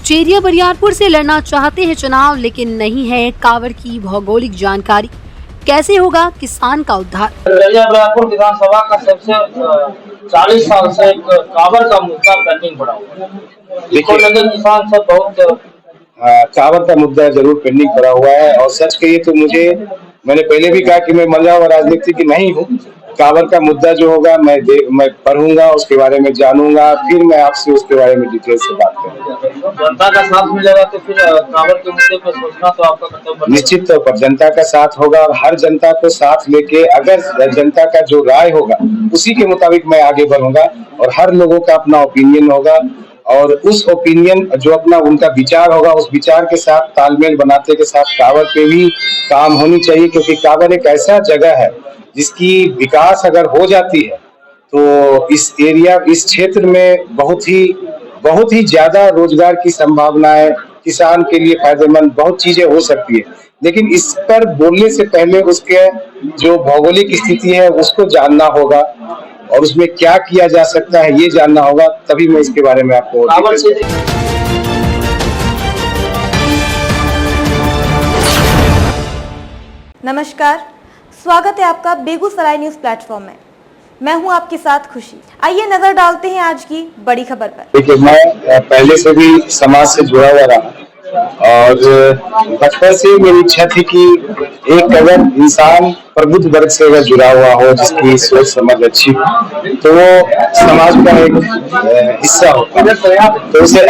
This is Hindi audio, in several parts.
चेरिया बरियारपुर से लड़ना चाहते हैं चुनाव, लेकिन नहीं है कांवड़ की भौगोलिक जानकारी। कैसे होगा किसान का उद्धार? चेरिया बरियारपुर विधानसभा का सबसे 40 साल से कांवड़ का मुद्दा पेंडिंग पड़ा हुआ है। किसान सब बहुत कांवड़ का मुद्दा जरूर पेंडिंग पड़ा हुआ है। और सच कहिए तो मैंने पहले भी कहा कि मैं मल्ला और राजनीति की नहीं हूँ। कांवड़ का मुद्दा जो होगा मैं पढ़ूंगा, उसके बारे में जानूंगा, फिर मैं आपसे उसके बारे में डिटेल से बात करूंगा। जनता का साथ मिलेगा तो फिर कांवड़ के मुद्दे पर सोचना तो आपका कर्तव्य। निश्चित तौर पर जनता का साथ होगा और हर जनता को साथ लेके अगर जनता का जो राय होगा उसी के मुताबिक मैं आगे बढ़ूंगा। और हर लोगों का अपना ओपिनियन होगा और उस ओपिनियन जो अपना उनका विचार होगा उस विचार के साथ तालमेल बनाते के साथ कांवड़ पे भी काम होनी चाहिए। क्योंकि कांवड़ एक ऐसा जगह है जिसकी विकास अगर हो जाती है तो इस क्षेत्र में बहुत ही ज्यादा रोजगार की संभावनाएं, किसान के लिए फायदेमंद बहुत चीजें हो सकती है। लेकिन इस पर बोलने से पहले उसके जो भौगोलिक स्थिति है उसको जानना होगा और उसमें क्या किया जा सकता है ये जानना होगा, तभी मैं इसके बारे में आपको। नमस्कार, स्वागत है आपका बेगूसराय न्यूज प्लेटफॉर्म में। मैं हूं आपके साथ खुशी। आइए नजर डालते हैं आज की बड़ी खबर पर। देखिए, मैं पहले से भी समाज से जुड़ा हुआ रहा और बचपन से मेरी इच्छा थी कि एक अगर इंसान प्रबुद्ध वर्ग से अगर जुड़ा हुआ हो, जिसकी सोच समझ अच्छी हो, तो वो समाज का एक हिस्सा होता है। तो उसे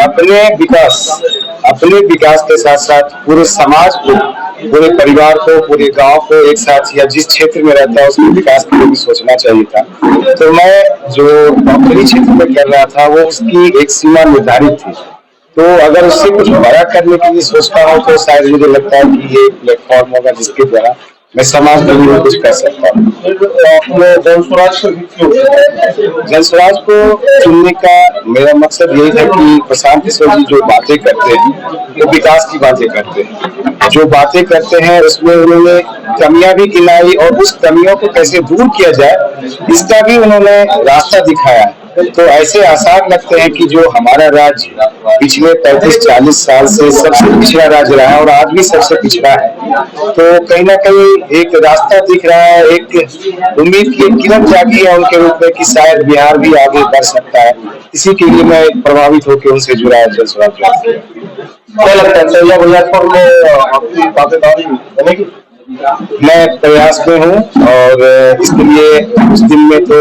अपने विकास के साथ साथ पूरे समाज को, पूरे परिवार को, पूरे गांव को एक साथ या जिस क्षेत्र में रहता है उसके विकास के लिए भी सोचना चाहिए था। तो मैं जो डॉक्टरी क्षेत्र में कर रहा था वो उसकी एक सीमा निर्धारित थी। तो अगर उससे कुछ बड़ा करने के लिए सोचता हूँ तो शायद मुझे लगता है कि ये प्लेटफॉर्म होगा जिसके द्वारा मैं समाज के लिए कुछ कर सकता हूँ। जनस्वराज को चुनने का मेरा मकसद यही था कि प्रशांत किशोर जी जो बातें करते हैं वो विकास की बातें करते हैं। जो बातें करते हैं उसमें उन्होंने कमियां भी गिनाई और उस कमियों को कैसे दूर किया जाए इसका भी उन्होंने रास्ता दिखाया है। तो ऐसे आसार लगते हैं कि जो हमारा राज्य पिछले 35-40 साल से सबसे पिछड़ा राज्य रहा है और आज भी सबसे पिछड़ा है, तो कहीं ना कहीं एक रास्ता दिख रहा है, एक उम्मीद की किरण जागी है उनके रूप में कि शायद बिहार भी आगे बढ़ सकता है। इसी के लिए मैं प्रभावित होकर उनसे जुड़ा है। जनस्वराज क्या लगता है चेरिया बरियारपुर में आपकी दावेदारी बनेगी? मैं प्रयास में हूँ और इसके लिए कुछ दिन में तो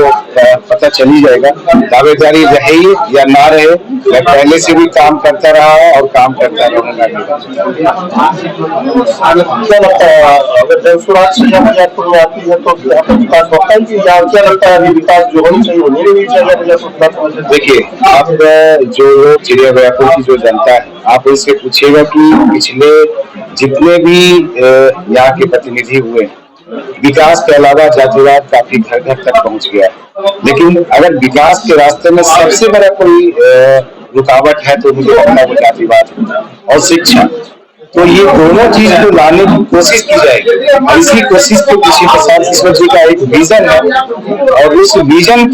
पता चल ही जाएगा। दावेदारी रहे या ना रहे, मैं पहले से भी काम करता रहा है और काम करता रहूंगा। क्या लगता है अगर जनस्वराज चेरिया बरियारपुर में आती है तो विकास होता है कि क्या लगता है अभी विकास जो होनी चाहिए वो नहीं हुई चेरिया बरियारपुर? देखिए, आप जो चेरिया बरियारपुर की जो जनता है आप उनसे पूछिएगा कि पिछले जितने भी यहाँ के प्रतिनिधि हुए, विकास के अलावा जातिवाद काफी घर घर तक पहुंच गया है। लेकिन अगर विकास के रास्ते में सबसे बड़ा कोई रुकावट है तो मुझे लगता है वो जातिवाद और शिक्षा। तो ये दोनों चीज को लाने की कोशिश की जाएगी और इसी कोशिश के पीछे प्रशांत किशोर जी का एक विजन है और उस विजन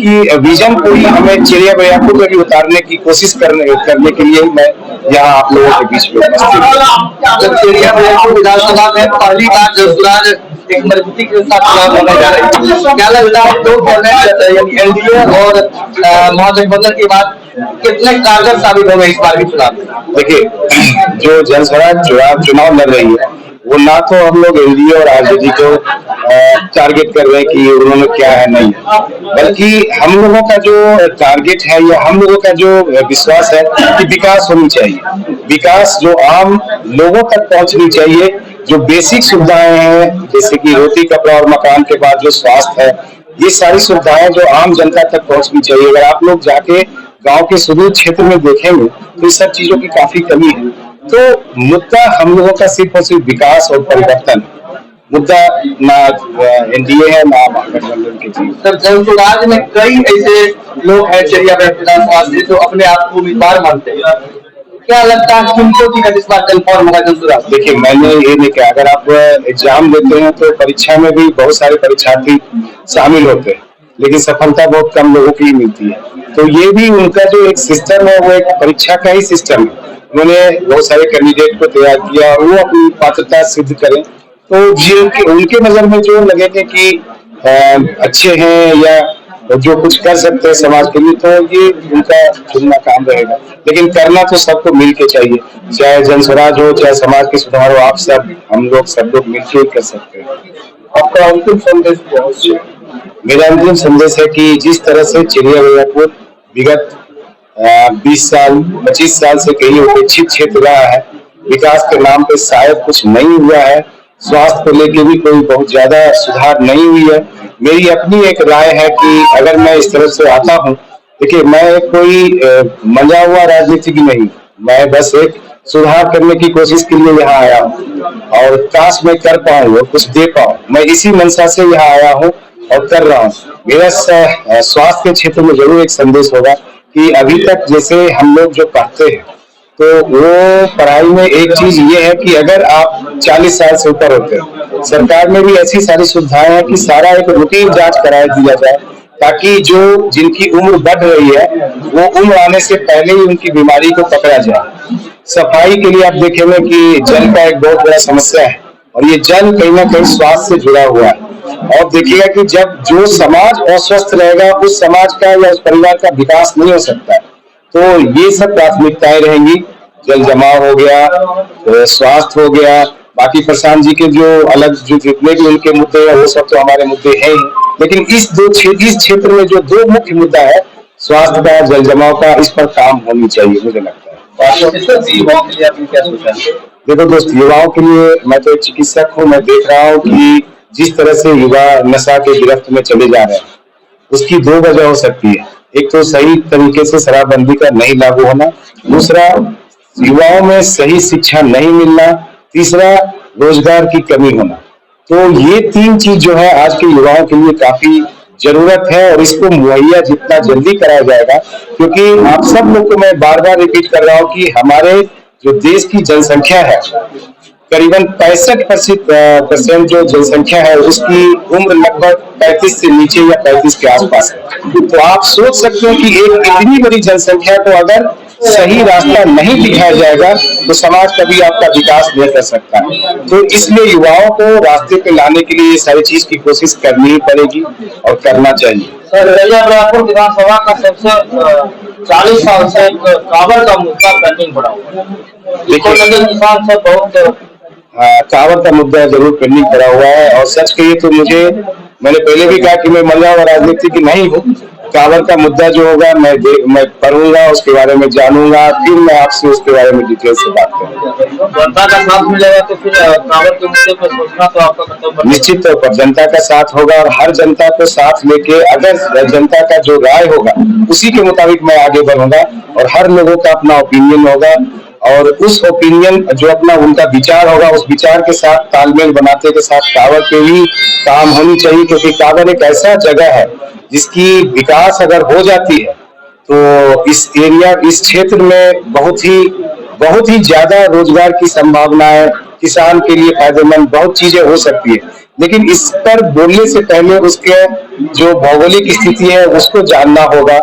को ही हमें चेरिया बरियारपुर में भी उतारने की कोशिश करने के लिए मैं यहाँ आप लोगों के बीच में उपस्थित। चेरिया बरियारपुर विधानसभा में पहली बार जनस्वराज एक मजबूती के साथ चुनाव लड़ने जा रहे हैं। क्या लगता है दो यानी एनडीए और महागठबंधन के बाद कितने कारगर साबित हो गए इस बार के चुनाव में? देखिए, जो जनस्वराज चुनाव लड़ रही है वो ना तो हम लोग एनडीए और आरजेडी को टारगेट कर रहे हैं कि उन्होंने क्या है नहीं, बल्कि हम लोगों का जो टारगेट है या हम लोगों का जो विश्वास है कि विकास होनी चाहिए। विकास जो आम लोगों तक पहुंचनी चाहिए, जो बेसिक सुविधाएं हैं जैसे कि रोटी कपड़ा और मकान के बाद जो स्वास्थ्य है, ये सारी सुविधाएं जो आम जनता तक पहुंचनी चाहिए। अगर आप लोग जाके गांव के सुदूर क्षेत्र में देखेंगे तो इस सब चीजों की काफी कमी है। तो मुद्दा हम लोगों का सिर्फ और सिर्फ विकास और परिवर्तन, मुद्दा ना एनडीए है ना महागठबंधन की चीज। सर, जनस्वराज में कई ऐसे लोग हैं चेरिया बरियारपुर से जो अपने आप को उम्मीदवार मानते हैं। क्या लगता है किनको टिकट इस बार कन्फर्म होगा जनस्वराज? देखिए, मैंने ये नहीं कहा, अगर आप एग्जाम देते हैं तो परीक्षा में भी बहुत सारे परीक्षार्थी शामिल होते हैं लेकिन सफलता बहुत कम लोगों की ही मिलती है। तो ये भी उनका जो एक सिस्टम है वो एक परीक्षा का ही सिस्टम है उन्होंने बहुत सारे कैंडिडेट को तैयार किया और वो अपनी पात्रता सिद्ध करें, तो उनके नजर में जो लगेंगे कि अच्छे हैं या जो कुछ कर सकते हैं समाज के लिए, तो ये उनका चुनना काम रहेगा। लेकिन करना तो सबको मिल के चाहिए, चाहे जन स्वराज हो चाहे समाज के सुधार हो, आप सब हम लोग सब लोग मिलकर कर सकते हैं। आपका अंतिम संदेश क्या है? मेरा अंतिम संदेश है कि जिस तरह से चिड़ियाघर विगत 20 साल 25 साल से कहीं उपेक्षित क्षेत्र रहा है, विकास के नाम पे शायद कुछ नहीं हुआ है, स्वास्थ्य को लेकर भी कोई बहुत ज्यादा सुधार नहीं हुई है। मेरी अपनी एक राय है कि अगर मैं इस तरफ से आता हूँ, देखिए मैं कोई मंजा हुआ राजनीतिज्ञ नहीं, मैं बस एक सुधार करने की कोशिश के लिए यहाँ आया हूँ और काश मैं कर पाऊँ और कुछ दे पाऊँ, मैं इसी मंशा से यहाँ आया हूँ और कर रहा हूँ। मेरा स्वास्थ्य के क्षेत्र में जरूर एक संदेश होगा कि अभी तक जैसे हम लोग जो पढ़ते हैं, तो वो पढ़ाई में एक चीज ये है कि अगर आप 40 साल से ऊपर होते हैं, सरकार में भी ऐसी सारी सुविधाएं हैं कि सारा एक रूटीन जांच कराया दिया जाए, ताकि जो जिनकी उम्र बढ़ रही है वो उम्र आने से पहले ही उनकी बीमारी को पकड़ा जाए। सफाई के लिए आप देखेंगे कि जल का एक बहुत बड़ा समस्या है और ये जल कहीं ना कहीं स्वास्थ्य से जुड़ा हुआ है, और देखिएगा कि जब जो समाज अस्वस्थ रहेगा उस समाज का या उस परिवार का विकास नहीं हो सकता है। तो ये सब प्राथमिकताएं रहेंगी, जल जमाव हो गया, स्वास्थ्य हो गया, बाकी प्रशांत जी के जो अलग जो जितने भी उनके मुद्दे हैं वो सब तो हमारे मुद्दे हैं ही, लेकिन इस क्षेत्र में जो दो मुख्य मुद्दा है, स्वास्थ्य का, जल जमाव का, इस पर काम होनी चाहिए मुझे लगता है। युवाओं के लिए आपने क्या सोचा? देखो दोस्त, युवाओं के लिए मैं तो एक चिकित्सक हूँ, मैं देख रहा हूँ कि जिस तरह से युवा नशा के गिरफ्त में चले जा रहे हैं, उसकी दो वजह हो सकती है। एक तो सही तरीके से शराबबंदी का नहीं लागू होना, दूसरा युवाओं में सही शिक्षा नहीं मिलना, तीसरा रोजगार की कमी होना। तो ये तीन चीज जो है आज के युवाओं के लिए काफी जरूरत है और इसको मुहैया जितना जल्दी कराया जाएगा, क्योंकि आप सब लोग को मैं बार बार रिपीट कर रहा हूँ कि हमारे जो देश की जनसंख्या है, करीबन 65% जो जनसंख्या है उसकी उम्र लगभग 35 से नीचे या 35 के आसपास है। तो आप सोच सकते हो कि एक इतनी बड़ी जनसंख्या को अगर सही रास्ता नहीं दिखाया जाएगा तो समाज कभी आपका विकास नहीं कर सकता। तो इसलिए युवाओं को रास्ते पे लाने के लिए ये सारी चीज की कोशिश करनी ही पड़ेगी और करना चाहिए। सर, रायपुर विधानसभा का सबसे 40 साल से कांवड़ का मुद्दा पेंडिंग पड़ा हुआ है। किसान से बहुत कांवड़ का मुद्दा जरूर पेंडिंग पड़ा हुआ है, और सच कहिए तो मैंने पहले भी कहा कि मैं मंजा हुआ राजनीतिज्ञ नहीं हूँ। कांवड़ का मुद्दा जो होगा मैं पढ़ूंगा, उसके बारे में जानूंगा, फिर मैं आपसे उसके बारे में डिटेल से बात करूंगा। जनता का साथ मिलेगा तो फिर कांवड़ के मुद्दे पर सोचना तो आपका कर्तव्य। निश्चित तौर पर जनता का साथ होगा और हर जनता को साथ लेके अगर जनता का जो राय होगा उसी के मुताबिक मैं आगे बढ़ूंगा, और हर लोगों का अपना ओपिनियन होगा और उस ओपिनियन जो अपना उनका विचार होगा उस विचार के साथ तालमेल बनाते के साथ कांवड़ पे भी काम होनी चाहिए, क्योंकि कांवड़ एक ऐसा जगह है जिसकी विकास अगर हो जाती है तो इस क्षेत्र में बहुत ही ज्यादा रोजगार की संभावनाएं, किसान के लिए फायदेमंद बहुत चीजें हो सकती है। लेकिन इस पर बोलने से पहले उसके जो भौगोलिक स्थिति है उसको जानना होगा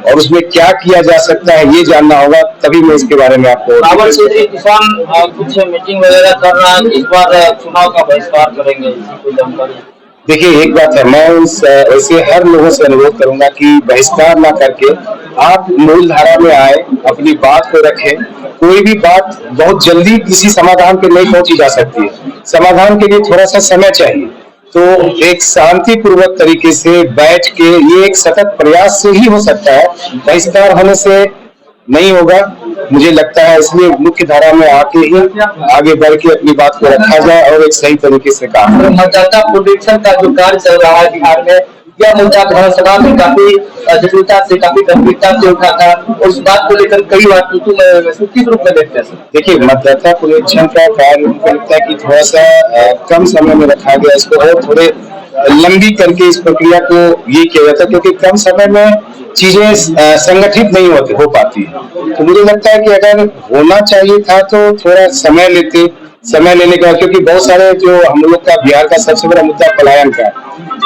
और उसमें क्या किया जा सकता है ये जानना होगा, तभी मैं इसके बारे में आपको। किसान कुछ मीटिंग वगैरह कर रहा है, इस बार चुनाव का बहिष्कार करेंगे, कोई जानकारी? देखिए, एक बात है, मैं ऐसे हर लोगों से अनुरोध करूंगा कि बहिष्कार ना करके आप मूल धारा में आए, अपनी बात को रखें। कोई भी बात बहुत जल्दी किसी समाधान पे नहीं पहुंची जा सकती है, समाधान के लिए थोड़ा सा समय चाहिए। तो एक शांतिपूर्वक तरीके से बैठ के ये एक सतत प्रयास से ही हो सकता है, बहिष्कार होने से नहीं होगा मुझे लगता है। इसलिए मुख्य धारा में आके ही आगे बढ़ के अपनी बात को रखा जाए और एक सही तरीके से काम। मतदाता प्रोटेक्शन का जो कार्य चल रहा है बिहार में, यह मुद्दा विधानसभा में काफी जटिलता से, काफी गंभीरता से उठा था। उस बात को लेकर कई बार किस रूप में देखते हैं? देखिए, मतदाता प्रोटेक्शन का कार्य मुझे लगता है कि थोड़ा सा कम समय में रखा गया, इसको और थोड़े लंबी करके इस प्रक्रिया को ये किया जाता है, क्योंकि कम समय में चीजें संगठित नहीं हो पाती है। तो मुझे लगता है कि अगर होना चाहिए था तो थोड़ा समय लेने का, क्योंकि बहुत सारे जो हम लोग का बिहार का सबसे बड़ा मुद्दा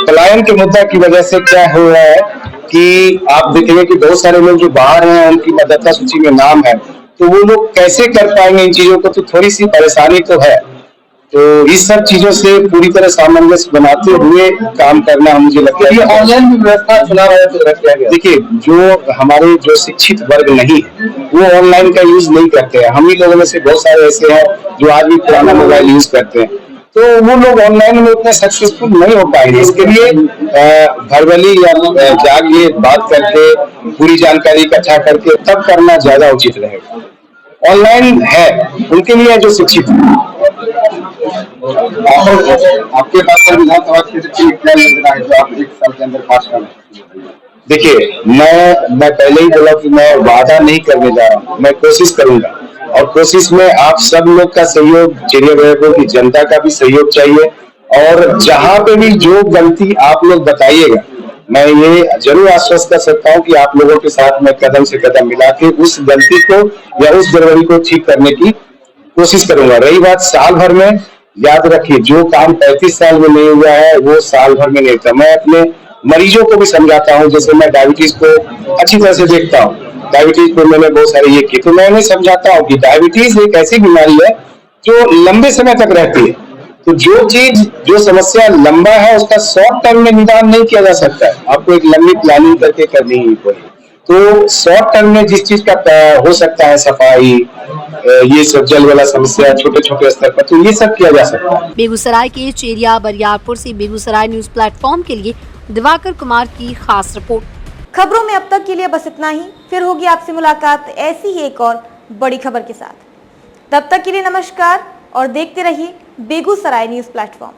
पलायन के मुद्दा की वजह से क्या हो रहा है कि आप देखेंगे कि बहुत सारे लोग जो बाहर हैं उनकी मतदाता सूची में नाम है, तो वो लोग कैसे कर पाएंगे इन चीजों को, तो थोड़ी सी परेशानी तो है। तो इस सब चीजों से पूरी तरह सामंजस्य बनाते हुए काम करना मुझे लगता है। ये ऑनलाइन भी व्यवस्था चुनाव आयोग द्वारा किया गया। देखिए, जो हमारे जो शिक्षित वर्ग नहीं है वो ऑनलाइन का यूज नहीं करते हैं। हम ही लोगों में से बहुत सारे ऐसे हैं जो आज भी पुराना मोबाइल यूज करते हैं, तो वो लोग ऑनलाइन में उतने सक्सेसफुल नहीं हो पाएंगे। इसके लिए वर्बली या जाके बात करके पूरी जानकारी इकट्ठा करके तब करना ज्यादा उचित रहेगा। ऑनलाइन है उनके लिए जो शिक्षित है। आपके पास विधानसभा क्षेत्र की क्या योजना है जो आप 1 साल के अंदर पास कर? देखिए, मैं पहले ही बोला कि मैं वादा नहीं करने जा रहा हूँ, मैं कोशिश करूंगा, और कोशिश में आप सब लोग का सहयोग, चिड़ियाघर की जनता का भी सहयोग चाहिए। और जहां पे भी जो गलती आप लोग बताइएगा, मैं ये जरूर आश्वस्त कर सकता हूँ कि आप लोगों के साथ मैं कदम से कदम मिला के उस गलती को या उस गड़बड़ी को ठीक करने की कोशिश करूंगा। रही बात साल भर में, याद रखिए जो काम 35 साल में नहीं हुआ है वो साल भर में नहीं होता। मैं अपने मरीजों को भी समझाता हूँ, जैसे मैं डायबिटीज को अच्छी तरह से देखता हूँ, डायबिटीज को मैंने बहुत सारे ये की, तो मैं उन्हें समझाता हूँ कि डायबिटीज एक ऐसी बीमारी है जो लंबे समय तक रहती है। तो जो समस्या लंबा है उसका शॉर्ट टर्म में निदान नहीं किया जा सकता है, आपको एक लंबी प्लानिंग करके करनी ही पड़ेगी। तो शॉर्ट टर्म में जिस चीज का हो सकता है, सफाई, ये सब जल वाला समस्या छोटे छोटे स्तर पर, तो ये सब किया जा सकता है। बेगूसराय के चेरिया बरियारपुर से बेगूसराय न्यूज प्लेटफॉर्म के लिए दिवाकर कुमार की खास रिपोर्ट। खबरों में अब तक के लिए बस इतना ही। फिर होगी आपसे मुलाकात ऐसी ही एक और बड़ी खबर के साथ। तब तक के लिए नमस्कार और देखते रहिए बेगूसराय न्यूज प्लेटफॉर्म।